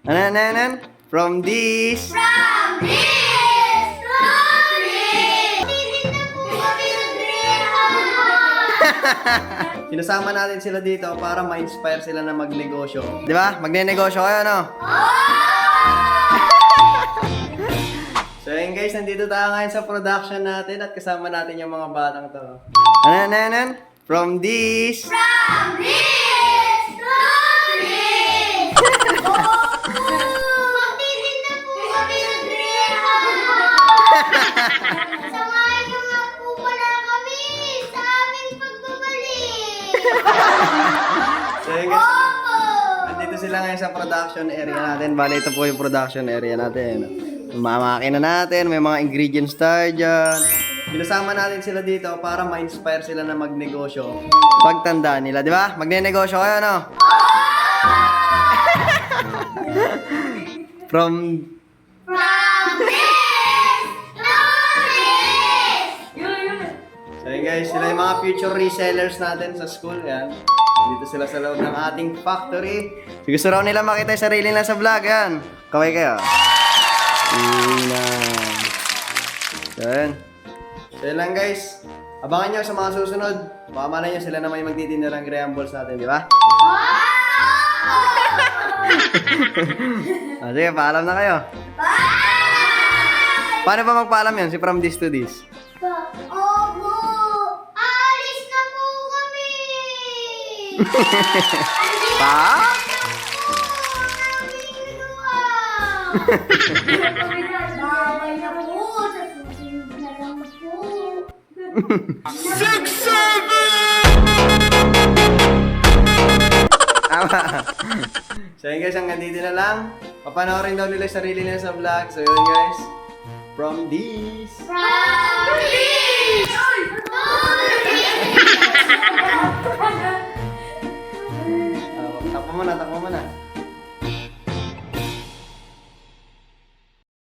Ano? From this. From this story! Titinda po kami ng greyhound! Sinasama natin sila dito para ma-inspire sila na magnegosyo. Di ba? Magne-negosyo kayo, no? So yun guys, nandito tayo ngayon sa production natin at kasama natin yung mga batang to. Ano? From this. From this story! Magtitinda po kami ng greyhound! Samahan niyo nga po pala kami sa aming pagbabalik! So yun guys, Opo! nandito sila ngayon sa production area natin. Bale, ito po yung production area natin. Yung mga makina natin, may mga ingredients tayo dyan. Pinasama natin sila dito para ma-inspire sila na magnegosyo. Pagtanda nila, di ba? Magne-negosyo kayo, no? From this story! So yun guys, sila yung mga future resellers natin sa school. Yan. Dito sila sa loob ng ating factory. Gusto raw nila makita yung sarili nila sa vlog. Yan. Kaway kayo. So yun. So yun lang guys. Abangan nyo sa mga susunod. Baka malay nyo sila naman yung magtitinda ng graham balls natin, di ba? Sige, paalam na kayo. Bye! Paano ba magpaalam yan? Si from this to this. Opo! Alis na po kami! Pa? Bawal na po! Sa susunod na lang po! Tama. So yun guys, hanggang dito na lang. Papanoorin daw nila yung sarili nila sa vlog. So yun guys, from this. From this story! Takbo mo na.